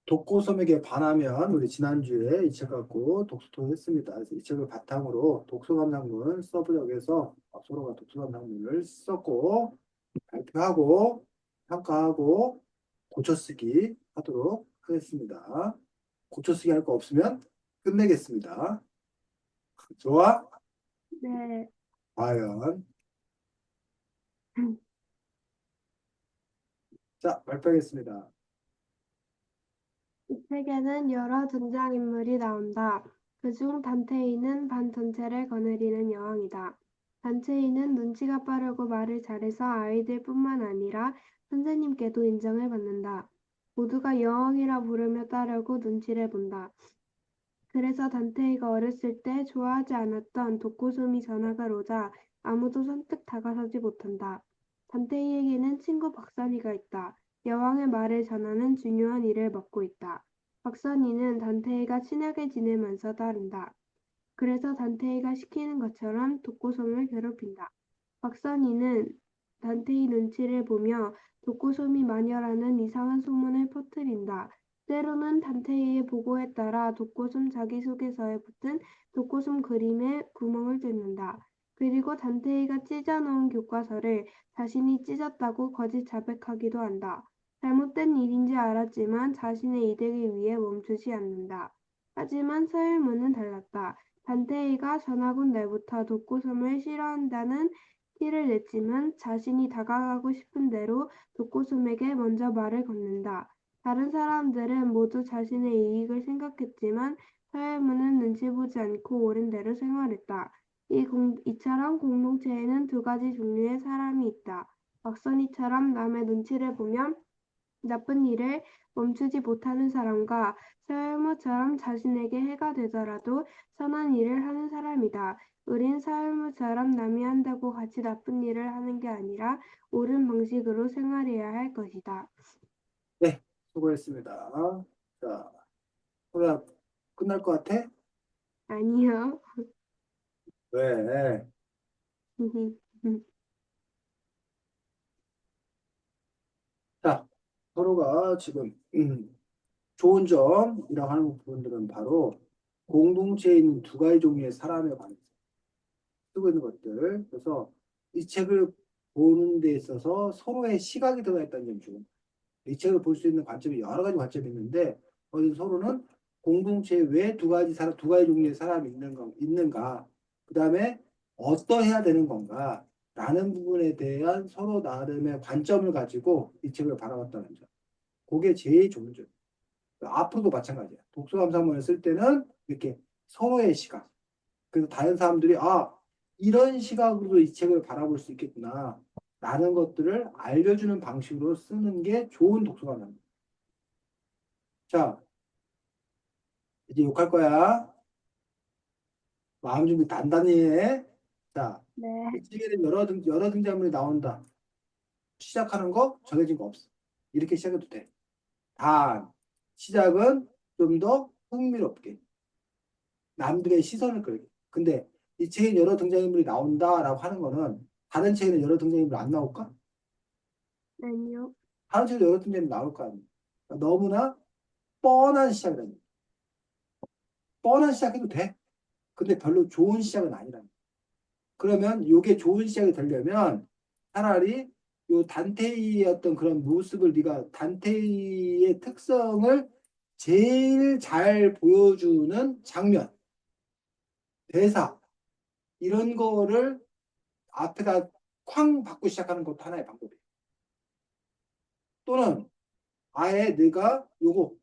독고섬에게 반하면 우리 지난주에 이 책 갖고 독서토론 했습니다. 그래서 이 책을 바탕으로 독서감상문 서브적에서 서로가 독서감상문을 썼고 발표하고 평가하고 고쳐쓰기 하도록 하겠습니다. 고쳐쓰기 할 거 없으면 끝내겠습니다. 좋아? 네. 과연. 자, 발표하겠습니다. 이 책에는 여러 등장인물이 나온다. 그중 단테이는 반 전체를 거느리는 여왕이다. 단테이는 눈치가 빠르고 말을 잘해서 아이들뿐만 아니라 선생님께도 인정을 받는다. 모두가 여왕이라 부르며 따르고 눈치를 본다. 그래서 단테이가 어렸을 때 좋아하지 않았던 독고소미 전학을 오자 아무도 선뜻 다가서지 못한다. 단테이에게는 친구 박선이가 있다. 여왕의 말을 전하는 중요한 일을 맡고 있다. 박선이는 단테이가 친하게 지내면서 따른다. 그래서 단테이가 시키는 것처럼 독고솜을 괴롭힌다. 박선희는 단테이 눈치를 보며 독고솜이 마녀라는 이상한 소문을 퍼뜨린다. 때로는 단테이의 보고에 따라 독고솜 자기소개서에 붙은 독고솜 그림에 구멍을 뚫는다. 그리고 단테이가 찢어놓은 교과서를 자신이 찢었다고 거짓 자백하기도 한다. 잘못된 일인지 알았지만 자신의 이득을 위해 멈추지 않는다. 하지만 서율문은 달랐다. 단테이가 전학온 날부터 독고섬을 싫어한다는 티를 냈지만 자신이 다가가고 싶은 대로 독고섬에게 먼저 말을 건넨다. 다른 사람들은 모두 자신의 이익을 생각했지만 서열문은 눈치 보지 않고 옳은 대로 생활했다. 이처럼 공동체에는 두 가지 종류의 사람이 있다. 박선희처럼 남의 눈치를 보면 나쁜 일을 멈추지 못하는 사람과 서열무처럼 자신에게 해가 되더라도 선한 일을 하는 사람이다. 우린 서열무처럼 남이 한다고 같이 나쁜 일을 하는 게 아니라 옳은 방식으로 생활해야 할 것이다. 네, 수고했습니다. 자, 소야 끝날 것 같아? 아니요. 왜? 자, 서로가 지금 좋은 점이라고 하는 부분들은 바로 공동체에 있는 두 가지 종류의 사람에 관해서 쓰고 있는 것들. 그래서 이 책을 보는 데 있어서 서로의 시각이 들어가 있다는 점이 좋은. 이 책을 볼 수 있는 관점이 여러 가지 관점이 있는데 어디 서로는 공동체에 왜 두 가지 사람, 두 가지 종류의 사람이 있는가, 그 다음에 어떠해야 되는 건가, 라는 부분에 대한 서로 나름의 관점을 가지고 이 책을 바라봤다는 점. 그게 제일 좋은 점. 앞으로도 마찬가지야. 독서감상문을 쓸 때는 이렇게 서로의 시각. 그래서 다른 사람들이 이런 시각으로도 이 책을 바라볼 수 있겠구나. 라는 것들을 알려주는 방식으로 쓰는 게 좋은 독서감상. 자, 이제 욕할 거야. 마음 준비 단단히 해. 자, 이 네. 책에는 여러 등장물이 나온다. 시작하는 거 정해진 거 없어. 이렇게 시작해도 돼. 단, 시작은 좀 더 흥미롭게. 남들의 시선을 끌게. 근데 이 책에 여러 등장인물이 나온다라고 하는 거는 다른 책에는 여러 등장인물이 안 나올까? 아니요. 다른 책에도 여러 등장인물이 나올 거 아니야. 그러니까 너무나 뻔한 시작이라는 거야. 뻔한 시작해도 돼. 근데 별로 좋은 시작은 아니라는 거야. 그러면 이게 좋은 시작이 되려면 차라리 요 단테이의 어떤 그런 모습을 네가 단테이의 특성을 제일 잘 보여주는 장면, 대사 이런 거를 앞에다 쾅 받고 시작하는 것도 하나의 방법이에요. 또는 아예 내가 요거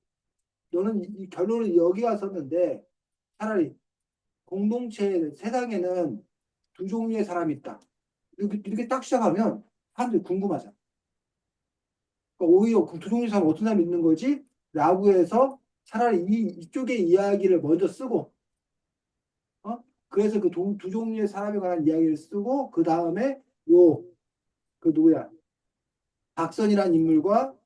너는 이 결론은 여기 왔었는데 차라리 공동체 세상에는 두 종류의 사람이 있다. 이렇게 딱 시작하면 사람들이 궁금하잖아. 그러니까 오히려 그 두 종류의 사람 어떤 사람이 있는 거지? 라고 해서 차라리 이쪽의 이야기를 먼저 쓰고 그래서 그 두 종류의 사람에 관한 이야기를 쓰고 그 다음에 그 누구야? 박선이라는 인물과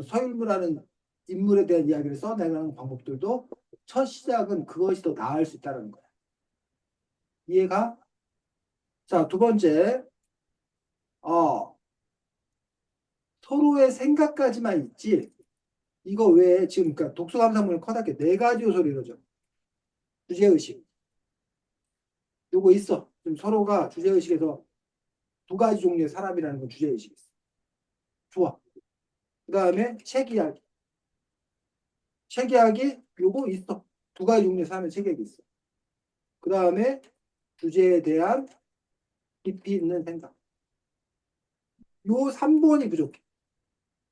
서율무라는 인물에 대한 이야기를 써내가는 방법들도 첫 시작은 그것이 더 나을 수 있다는 거야. 이해가? 자, 두 번째, 어, 서로의 생각까지만 있지 이거 외에 지금 그러니까 독서 감상문을 커다랗게 네 가지 요소로 이루어져. 주제의식. 요거 있어. 지금 서로가 주제의식에서 두 가지 종류의 사람이라는 건 주제의식이 있어. 좋아. 그 다음에 책 이야기. 책 이야기 요거 있어. 두 가지 종류의 사람의 책 이야기 있어. 그 다음에 주제에 대한 깊이 있는 생각. 요 3번이 부족해.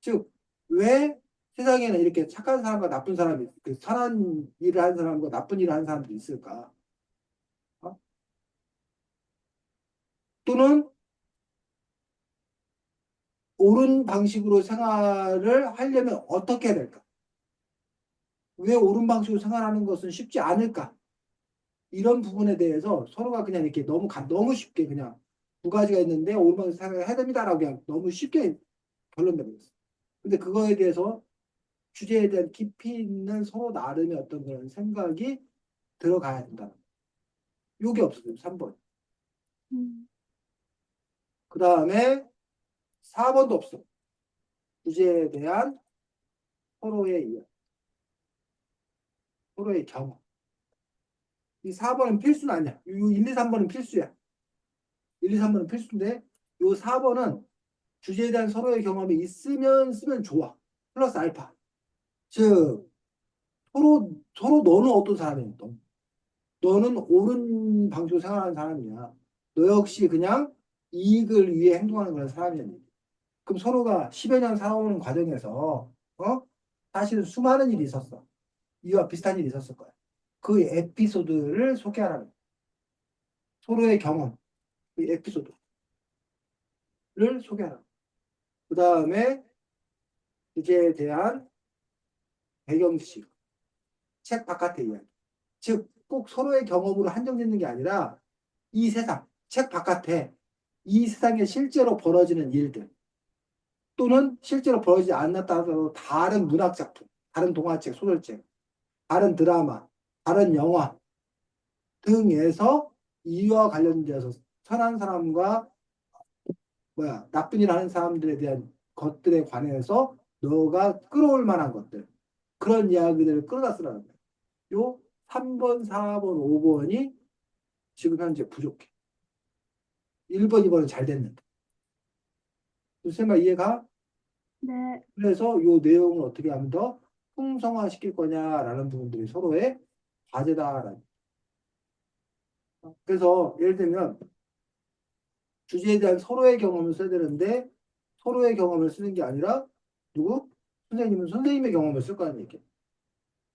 즉, 왜 세상에는 이렇게 착한 사람과 나쁜 사람이, 그 선한 일을 하는 사람과 나쁜 일을 하는 사람들이 있을까? 어? 또는 옳은 방식으로 생활을 하려면 어떻게 해야 될까? 왜 옳은 방식으로 생활하는 것은 쉽지 않을까? 이런 부분에 대해서 서로가 그냥 이렇게 너무 쉽게 그냥 두 가지가 있는데 옳은 방식으로 생활해야 됩니다라고 그냥 너무 쉽게 결론 내버렸어. 근데 그거에 대해서 주제에 대한 깊이 있는 서로 나름의 어떤 그런 생각이 들어가야 된다. 요게 없어요. 3번. 음, 그 다음에 4번도 없어. 주제에 대한 서로의 이해, 서로의 경험. 이 4번은 필수는 아니야. 요 1, 2, 3번은 필수야. 1, 2, 3번은 필수인데 요 4번은 주제에 대한 서로의 경험이 있으면 쓰면 좋아. 플러스 알파. 즉 서로 너는 어떤 사람이야? 너는 옳은 방식으로 생활하는 사람이냐? 너 역시 그냥 이익을 위해 행동하는 그런 사람이냐? 그럼 서로가 10여 년 살아오는 과정에서 사실은 수많은 일이 있었어. 이와 비슷한 일이 있었을 거야. 그 에피소드를 소개하라는 거야. 서로의 경험, 그 에피소드를 소개하라는 거야. 그 다음에 주제에 대한 배경지식, 책 바깥의 이야기. 즉, 꼭 서로의 경험으로 한정짓는 게 아니라 이 세상, 책 바깥에 이 세상에 실제로 벌어지는 일들 또는 실제로 벌어지지 않았다 하더라도 다른 문학 작품, 다른 동화책, 소설책, 다른 드라마, 다른 영화 등에서 이와 관련돼서 선한 사람과 나쁜 일 하는 사람들에 대한 것들에 관해서 너가 끌어올 만한 것들 그런 이야기들을 끌어다 쓰라는 거야. 요 3번, 4번, 5번이 지금 현재 부족해. 1번, 2번은 잘 됐는데. 무슨 말 이해가? 네. 그래서 요 내용을 어떻게 하면 더 풍성화시킬 거냐라는 부분들이 서로의 과제다라는. 그래서 예를 들면 주제에 대한 서로의 경험을 써야 되는데 서로의 경험을 쓰는 게 아니라 누구? 선생님은 선생님의 경험을 쓸 거라는 얘기예요.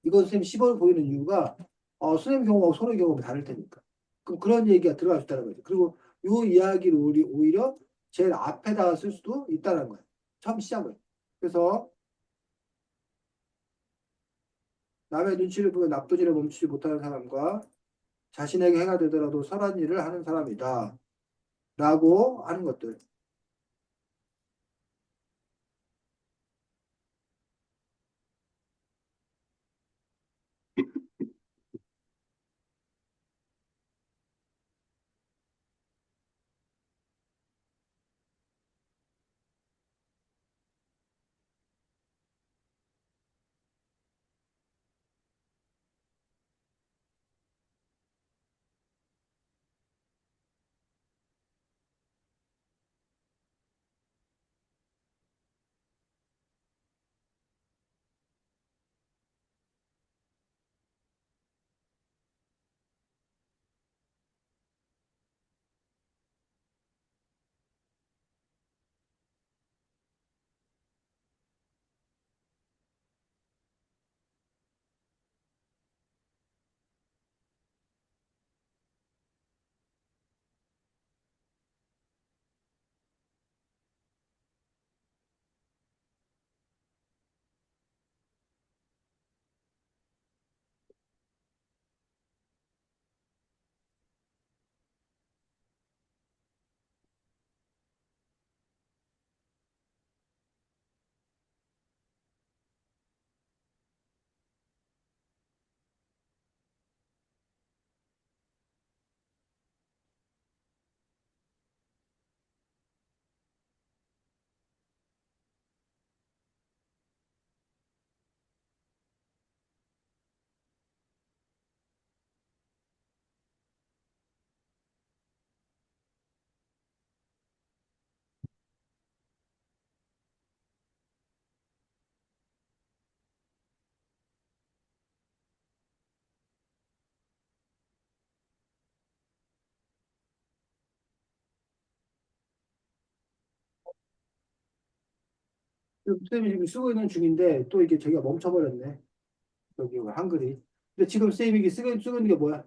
이건 선생님 10월 보이는 이유가 선생님 경험하고 서로의 경험이 다를 테니까. 그럼 그런 얘기가 들어갈 수 있다는 거죠. 그리고 이 이야기를 오히려 제일 앞에다가 쓸 수도 있다는 거예요. 처음 시작을. 그래서 남의 눈치를 보며 나쁜 일을 멈추지 못하는 사람과 자신에게 해가 되더라도 선한 일을 하는 사람이다. 라고 하는 것들. 쌤이 지금 쓰고 있는 중인데 또 이게 저기가 멈춰버렸네. 여기 한글이. 근데 지금 쌤이 이게 쓰고 있는 게 뭐야?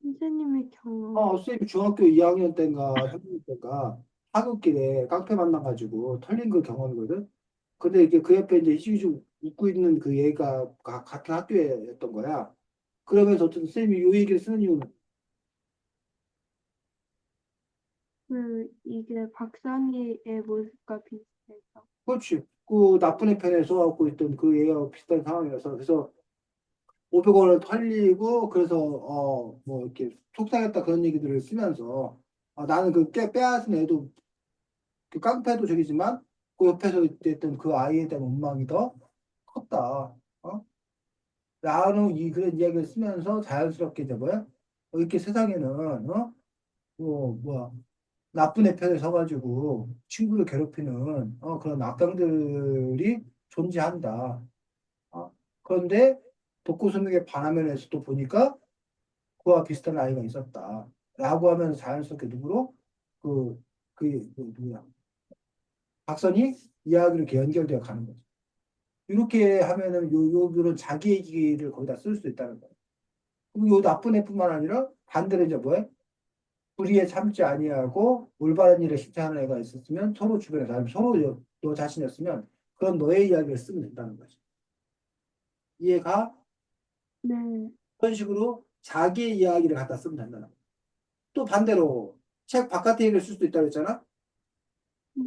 선생님의 경험. 쌤이 중학교 2학년 때인가 3학년 때인가 하굣길에 깡패 만나가지고 털린 그 경험이거든. 근데 이게 그 옆에 이제 희죽희죽 웃고 있는 그 얘가 같은 학교였던 거야. 그러면서 어쨌든 쌤이 요 얘기를 쓰는 이유는 이게 박사니의 모습과 비슷해서. 그렇지. 그 나쁜 애 편에 서갖고 있던 그 얘가 비슷한 상황이라서 그래서 500원을 털리고 그래서 뭐 이렇게 속상했다 그런 얘기들을 쓰면서 나는 그 빼앗은 애도 그 깡패도 저기지만 그 옆에서 있던 그 아이에 대한 원망이 더 컸다. 어? 라는 그런 이야기를 쓰면서 자연스럽게 이제 뭐야? 이렇게 세상에는 뭐야 나쁜 애 편에 서가지고 친구를 괴롭히는 그런 악당들이 존재한다. 어? 그런데 독고소득의 반화면에서 또 보니까 그와 비슷한 아이가 있었다. 라고 하면서 자연스럽게 누구로? 누구야? 박선이 이야기를 이렇게 연결되어 가는 거죠. 이렇게 하면은 요런 자기 얘기를 거기다 쓸 수 있다는 거예요. 그리고 요 나쁜 애뿐만 아니라 반대로 이제 뭐야? 불의에 참지 아니하고 올바른 일에 실천하는 애가 있었으면 서로 주변에 사람 서로 너 자신이었으면 그런 너의 이야기를 쓰면 된다는 거지. 이해가? 네, 그런 식으로 자기의 이야기를 갖다 쓰면 된다는 거야. 또 반대로 책 바깥의 얘기를 쓸 수도 있다고 했잖아. 네,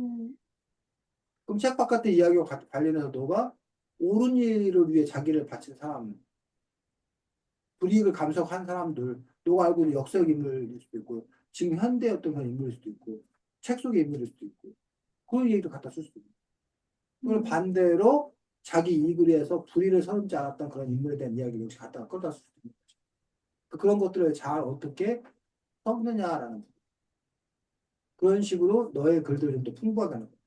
그럼 책 바깥의 이야기와 관련해서 너가 옳은 일을 위해 자기를 바친 사람, 불이익을 감수한 사람들, 너가 알고 있는 역사적 인물일 수도 있고, 지금 현대 어떤 그런 인물일 수도 있고, 책 속의 인물일 수도 있고, 그런 얘기도 갖다 쓸 수도 있고. 그리고 네, 반대로 자기 이익을 위해서 불의를 서슴지 않았던 그런 인물에 대한 이야기를 역시 갖다가 끌어다 쓸 수도 있는 거죠. 그런 것들을 잘 어떻게 섞느냐라는 그런 식으로 너의 글들을 좀 더 풍부하게 하는 거예요.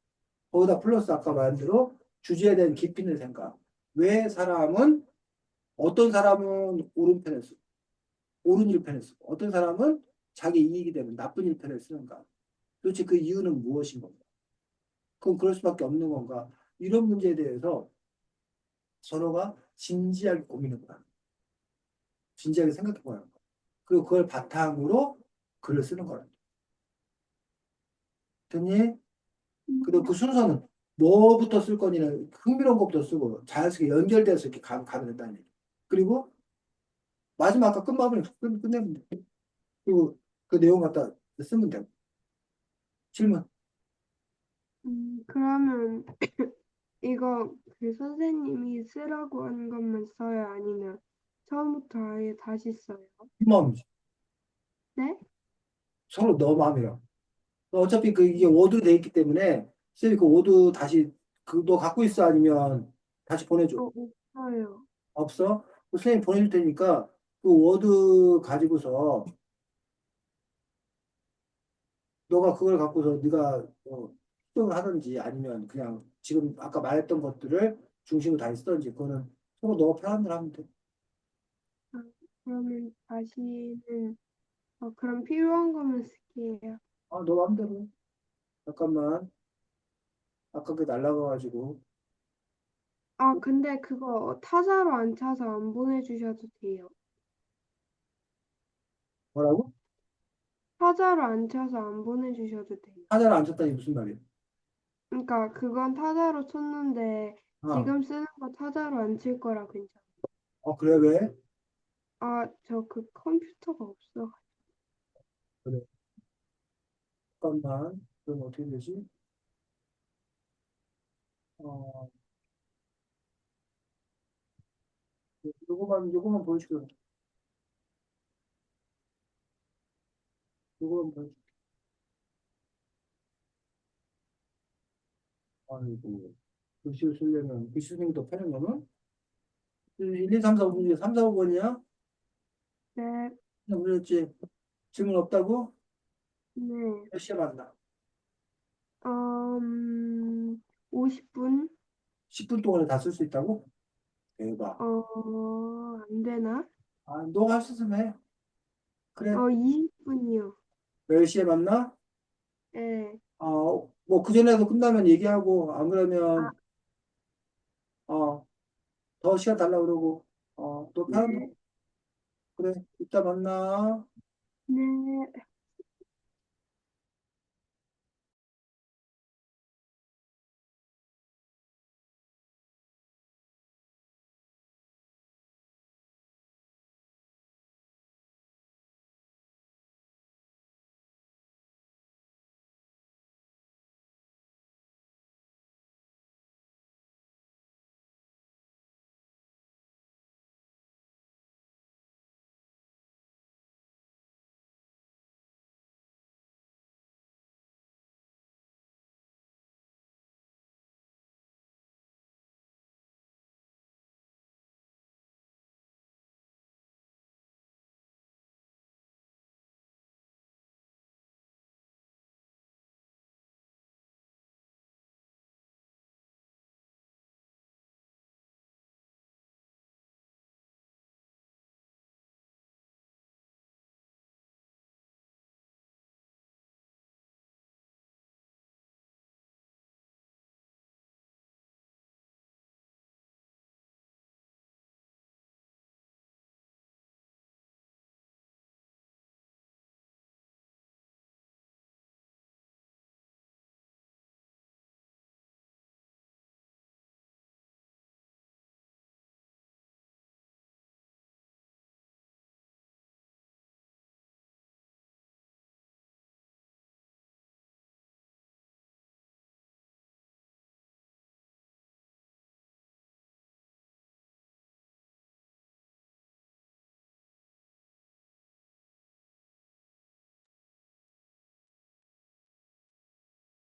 거기다 플러스 아까 말한 대로 주제에 대한 깊이 있는 생각. 왜 사람은 어떤 사람은 옳은 편을 쓰고 옳은 일 편을 쓰고 어떤 사람은 자기 이익이 되면 나쁜 일 편을 쓰는가. 도대체 그 이유는 무엇인 건가? 그럼 그럴 수밖에 없는 건가? 이런 문제에 대해서 서로가 진지하게 고민해 보라. 진지하게 생각해 보라. 그리고 그걸 바탕으로 글을 쓰는 거라. 됐니? 그리고 그 순서는 뭐부터 쓸 거니는 흥미로운 것부터 쓰고 자연스럽게 연결돼서 이렇게 가면 된다는 얘기. 그리고 마지막 아까 끝마무리 끝내면 돼. 그리고 그 내용 갖다 쓰면 되고. 질문. 그러면 이거 그 선생님이 쓰라고 한 것만 써요? 아니면 처음부터 아예 다시 써요? 마음이지. 네? 서로 너 마음이야. 어차피 이게 워드로 돼 있기 때문에 쌤이 그 워드 다시 너 갖고 있어 아니면 다시 보내줘. 없어요. 없어? 그 선생님 보내줄 테니까 그 워드 가지고서 너가 그걸 갖고서 네가 수정을 하든지 아니면 그냥 지금 아까 말했던 것들을 중심으로 다시 쓰든지 그거는 서로 너가 편한 대로 하면 돼. 아, 그러면 다시는 그럼 필요한 것만 쓸게요. 너 마음대로. 잠깐만. 아까 그 날라가가지고 근데 그거 타자로 안 차서 안 보내주셔도 돼요. 뭐라고? 타자로 안 차서 안 보내주셔도 돼요. 하나를 안 쳤다니 무슨 말이야? 그러니까 그건 타자로 쳤는데 어, 지금 쓰는 거 타자로 안 칠 거라 괜찮아요. 그래 왜? 저 그 컴퓨터가 없어. 그래. 잠깐만. 그럼 어떻게 되지? 어, 요거만 보여줄게. 요거만 보여줄게. 아이고. 글씨를 쓰려면 글씨 쓰는 게 더 편한 거는? 1, 2, 3, 4, 5분 중에 3, 4, 5번이야? 네, 그냥 그랬지. 질문 없다고? 네. 몇 시에 만나? 50분? 10분 동안에 다 쓸 수 있다고? 대박. 안 되나? 너가 할 수 있으면 해. 그래. 20분이요. 몇 시에 만나? 네, 뭐 그 전에도 끝나면 얘기하고 안 아, 그러면 더 시간 달라고 그러고 또 편한 거 네, 그래 이따 만나. 네.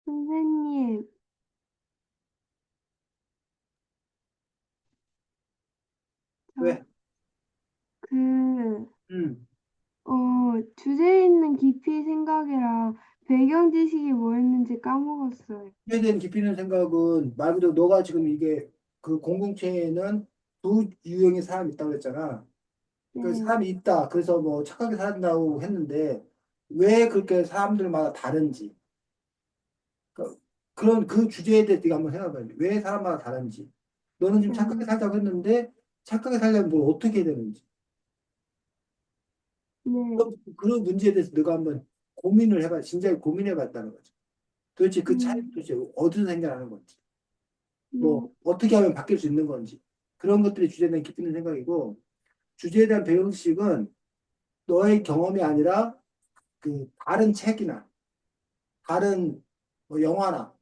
선생님, 저, 왜? 그, 음. 주제에 있는 깊이 생각이랑 배경 지식이 뭐였는지 까먹었어요. 에 대한 깊이 있는 생각은 말 그대로 너가 지금 이게 그 공동체에는 두 유형의 사람이 있다고 했잖아. 그 네, 사람이 있다. 그래서 뭐 착하게 산다고 했는데 왜 그렇게 사람들마다 다른지 그런 그 주제에 대해서 네가 한번 생각해봐. 왜 사람마다 다른지. 너는 지금 착하게 음, 살자고 했는데 착하게 살려면 뭘 어떻게 해야 되는지. 네, 그런 문제에 대해서 네가 한번 고민을 해봐. 진작에 고민해 봤다는 거지. 도대체 그 차이 음, 도대체 어디서 생겨나는 건지. 뭐 네, 어떻게 하면 바뀔 수 있는 건지. 그런 것들이 주제에 대한 깊이 있는 생각이고 주제에 대한 배움식은 너의 경험이 아니라 그 다른 책이나 다른 뭐 영화나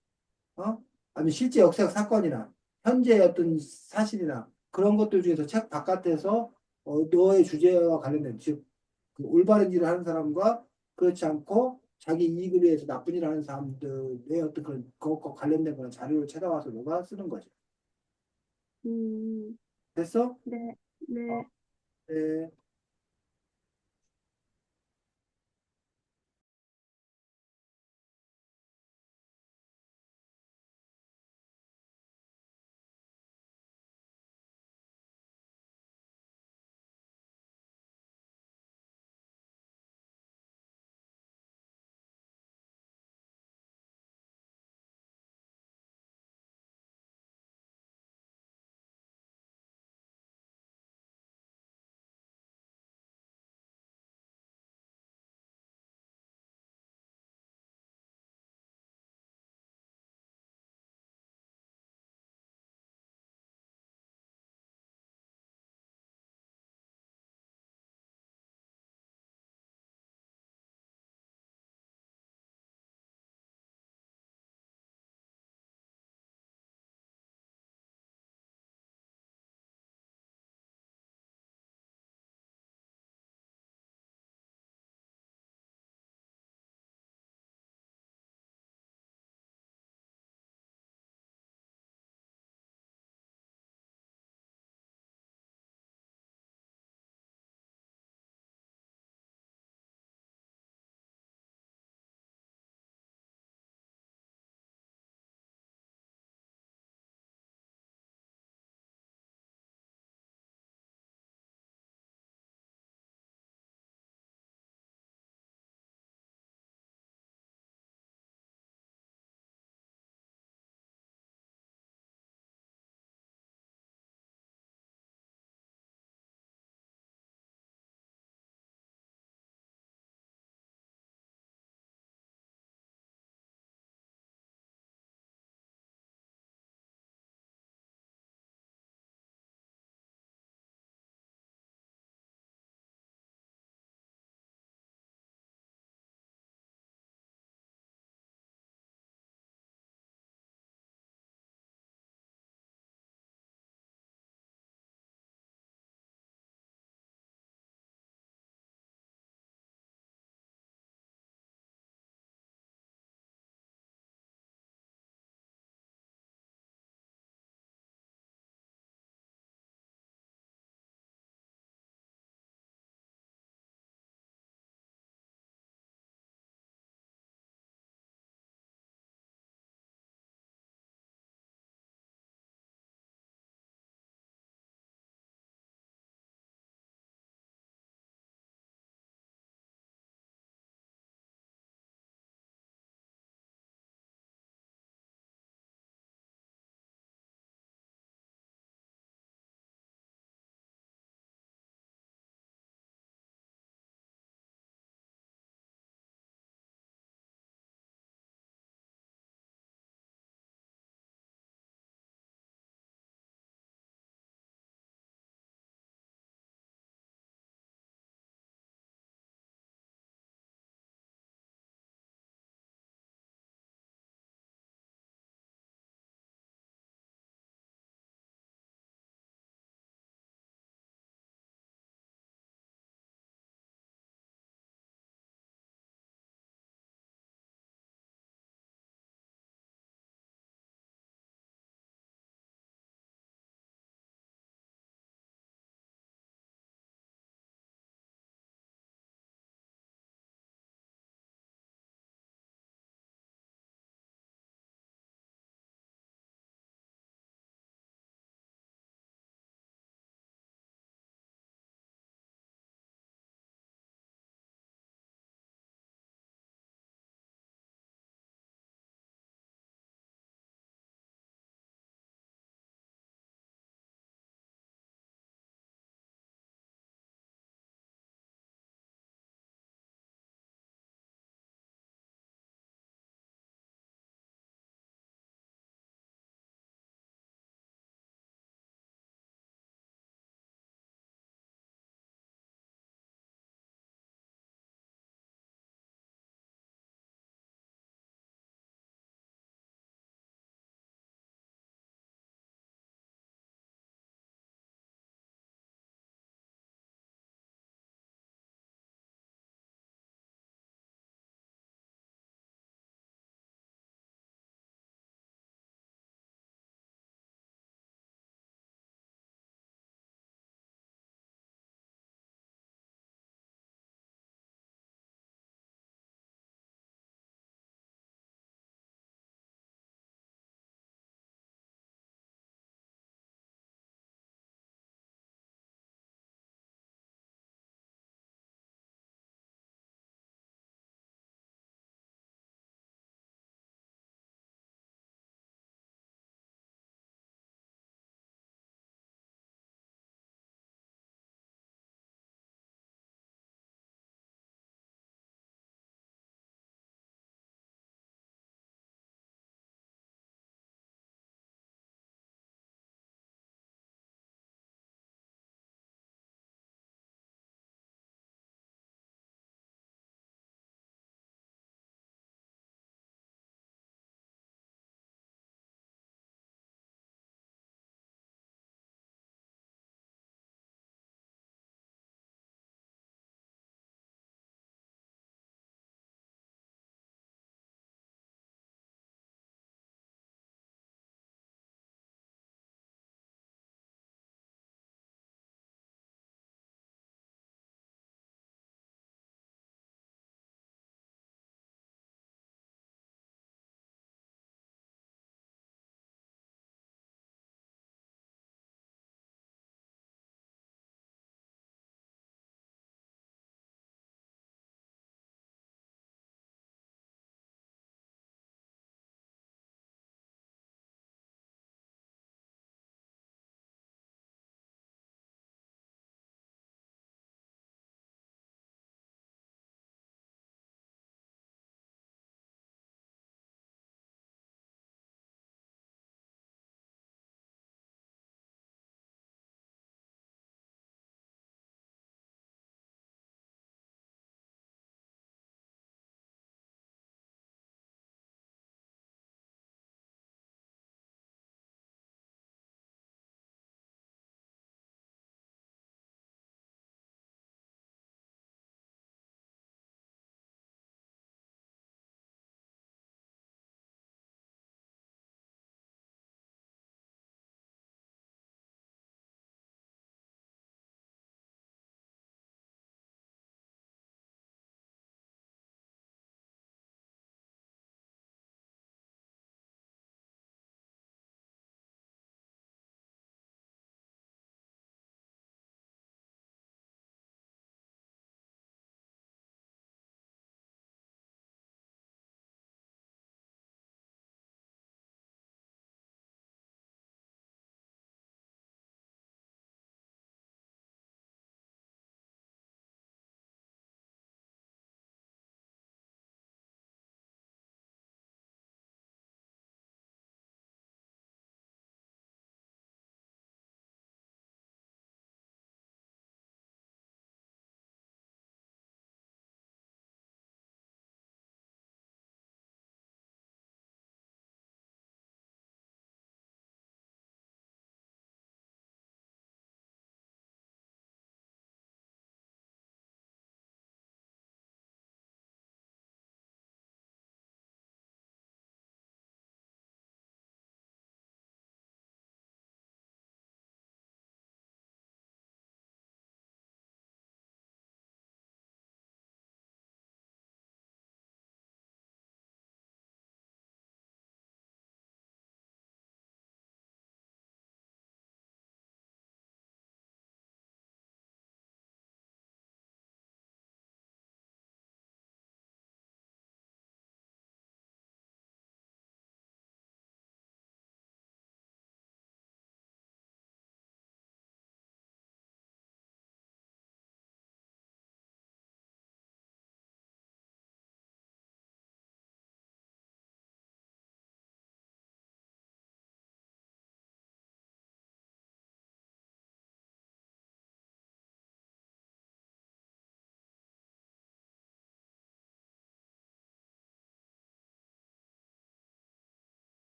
아니면 실제 역사적 사건이나 현재의 어떤 사실이나 그런 것들 중에서 책 바깥에서 너의 주제와 관련된 즉 그 올바른 일을 하는 사람과 그렇지 않고 자기 이익을 위해서 나쁜 일을 하는 사람들의 어떤 그런 그것과 관련된 그런 자료를 찾아와서 너가 쓰는 거지. 음, 됐어? 네, 어, 네. 네.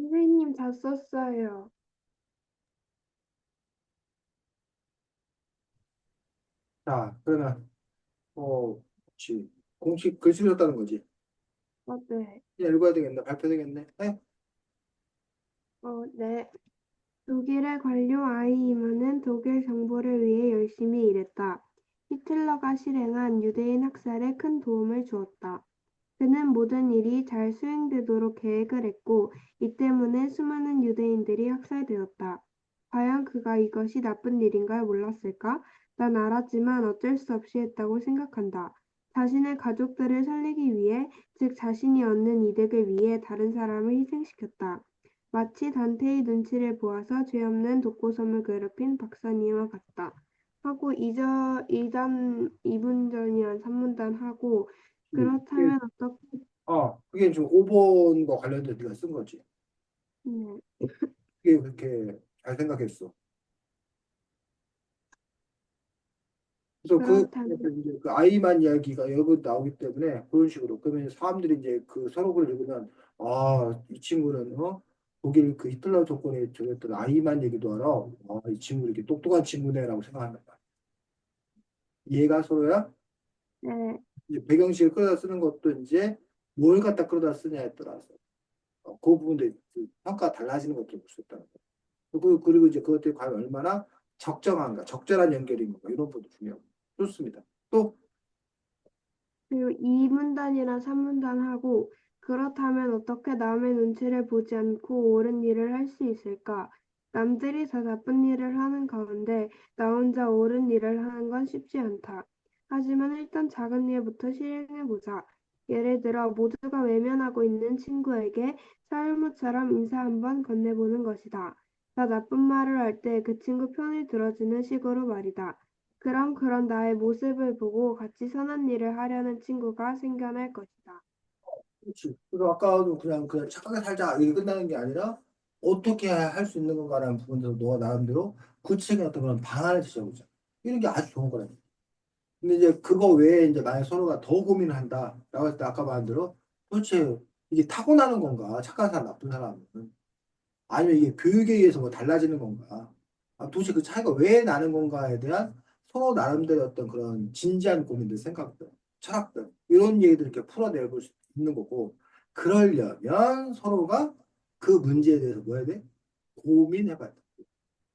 선생님 다 썼어요. 자, 그러면 그렇지. 공식 글씨 썼다는 거지. 네. 이제 읽어야 되겠네. 발표되겠네. 네? 네. 독일의 관료 아이히머는 독일 정부를 위해 열심히 일했다. 히틀러가 실행한 유대인 학살에 큰 도움을 주었다. 그는 모든 일이 잘 수행되도록 계획을 했고, 이 때문에 수많은 유대인들이 학살되었다. 과연 그가 이것이 나쁜 일인 걸 몰랐을까? 난 알았지만 어쩔 수 없이 했다고 생각한다. 자신의 가족들을 살리기 위해, 즉 자신이 얻는 이득을 위해 다른 사람을 희생시켰다. 마치 단테의 눈치를 보아서 죄 없는 독고섬을 괴롭힌 박사님과 같다. 하고 이분전이한 3문단 하고 그게, 그렇다면 어떻게 그게 지금 5번과 관련돼서 네가 쓴 거지. 네. 그게 그렇게 잘 생각했어. 그래서 그렇다면 이제 그 아이만 이야기가 여러 번 나오기 때문에 그런 식으로 그러면 사람들이 이제 그 서록을 읽으면 이 친구는 독일 그 히틀러 조건에 저랬던 아이만 얘기도 알아. 이 친구 이렇게 똑똑한 친구네라고 생각한단 말이야. 이해가 서로야? 네. 이제 배경식을 끌어다 쓰는 것도 이제 뭘 갖다 끌어다 쓰냐에 따라서 그 부분도 그 평가가 달라지는 것도 볼 수 있다는 거예요. 그리고 이제 그것들이 과연 얼마나 적정한가, 적절한 연결인가 이런 부분도 중요하고 좋습니다. 또 그리고 2문단이랑 3문단 하고 그렇다면 어떻게 남의 눈치를 보지 않고 옳은 일을 할 수 있을까? 남들이 다 나쁜 일을 하는 가운데 나 혼자 옳은 일을 하는 건 쉽지 않다. 하지만 일단 작은 일부터 실행해보자. 예를 들어 모두가 외면하고 있는 친구에게 살무처럼 인사 한번 건네보는 것이다. 나 나쁜 말을 할 때 그 친구 편을 들어주는 식으로 말이다. 그럼 그런 나의 모습을 보고 같이 선한 일을 하려는 친구가 생겨날 것이다. 그렇지. 그래서 아까도 그냥 착하게 살자 이게 끝나는 게 아니라 어떻게 할 수 있는 건가라는 부분에서 너가 나름대로 구체적인 어떤 그런 방안을 제시해보자. 이런 게 아주 좋은 거라니. 근데 이제 그거 외에 이제 만약 서로가 더 고민을 한다라고 했을 때 아까 말한 대로 도대체 이게 타고나는 건가? 착한 사람, 나쁜 사람은. 아니면 이게 교육에 의해서 뭐 달라지는 건가? 도대체 그 차이가 왜 나는 건가에 대한 서로 나름대로 어떤 그런 진지한 고민들, 생각들, 철학들, 이런 얘기들 이렇게 풀어낼 수 있는 거고, 그러려면 서로가 그 문제에 대해서 뭐 해야 돼? 고민해봐야 돼.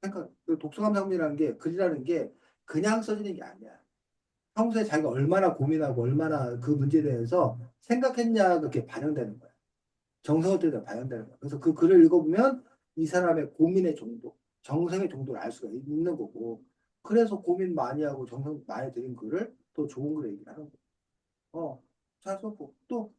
생각, 그 독서감상문이라는 게, 글이라는 게 그냥 써지는 게 아니야. 평소에 자기가 얼마나 고민하고 얼마나 그 문제에 대해서 생각했냐가 그렇게 반영되는 거야. 정성을 들여 반영되는 거야. 그래서 그 글을 읽어보면 이 사람의 고민의 정도, 정성의 정도를 알 수가 있는 거고, 그래서 고민 많이 하고 정성 많이 들인 글을 또 좋은 글 얘기를 하는 거야. 잘 썼고, 또,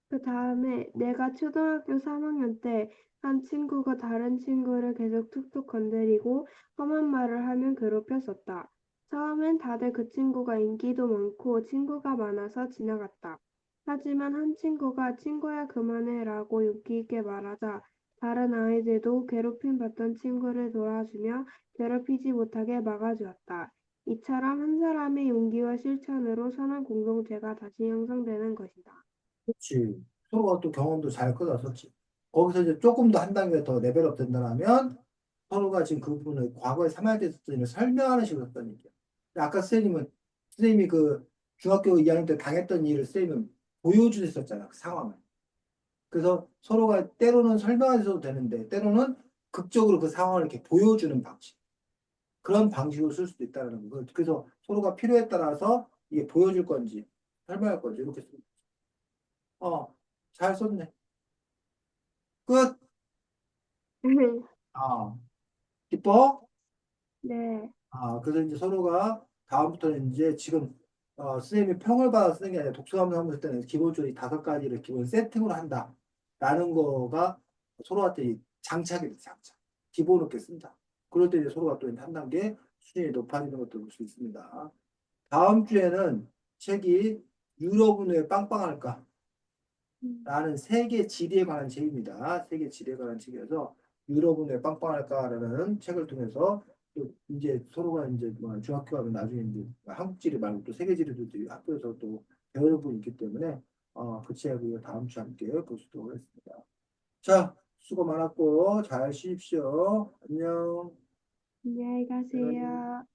그 다음에 내가 초등학교 3학년 때 한 친구가 다른 친구를 계속 툭툭 건드리고 험한 말을 하면 괴롭혔었다. 처음엔 다들 그 친구가 인기도 많고 친구가 많아서 지나갔다. 하지만 한 친구가 친구야 그만해라고 용기 있게 말하자 다른 아이들도 괴롭힘 받던 친구를 도와주며 괴롭히지 못하게 막아주었다. 이처럼 한 사람의 용기와 실천으로 선한 공동체가 다시 형성되는 것이다. 그렇지. 서로가 또 경험도 잘 끌어왔었지. 거기서 이제 조금 더 한 단계 더 레벨업 된다면 서로가 지금 그 부분을 과거에 삼아야 됐었던 일을 설명하는 식으로 했던 얘기야. 근데 아까 선생님이 그 중학교 2학년 때 당했던 일을 선생님은 보여주셨었잖아, 그 상황을. 그래서 서로가 때로는 설명해줘도 되는데, 때로는 극적으로 그 상황을 이렇게 보여주는 방식. 그런 방식으로 쓸 수도 있다는 거. 그래서 서로가 필요에 따라서 이게 보여줄 건지, 설명할 건지, 이렇게 쓰 잘 썼네. 끝! 아, 기뻐? 네. 그래서 이제 서로가 다음부터는 이제 지금, 선생님이 평을 받아 쓰는 게 아니라 독서감상 한번 할 때는 기본적으로 이 5가지를 기본 세팅으로 한다. 라는 거가 서로한테 이 장착이 돼, 장착. 기본으로 이렇게 쓴다. 그럴 때 이제 서로가 또 한 단계 수준이 높아지는 것도 볼 수 있습니다. 다음 주에는 책이 유럽은 왜 빵빵할까? 라는 세계 지리에 관한 책입니다. 세계 지리에 관한 책이어서 유럽은 왜 빵빵할까라는 책을 통해서 또 이제 서로가 이제 뭐 중학교 가면 나중에 이제 한국 지리 말고 또 세계 지리도 또 학교에서 또 배우는 부분이 있기 때문에 그 책을 다음 주에 함께 볼 수 있도록 하겠습니다. 자, 수고 많았고 잘 쉬십시오. 안녕. 안녕히 네. 가세요.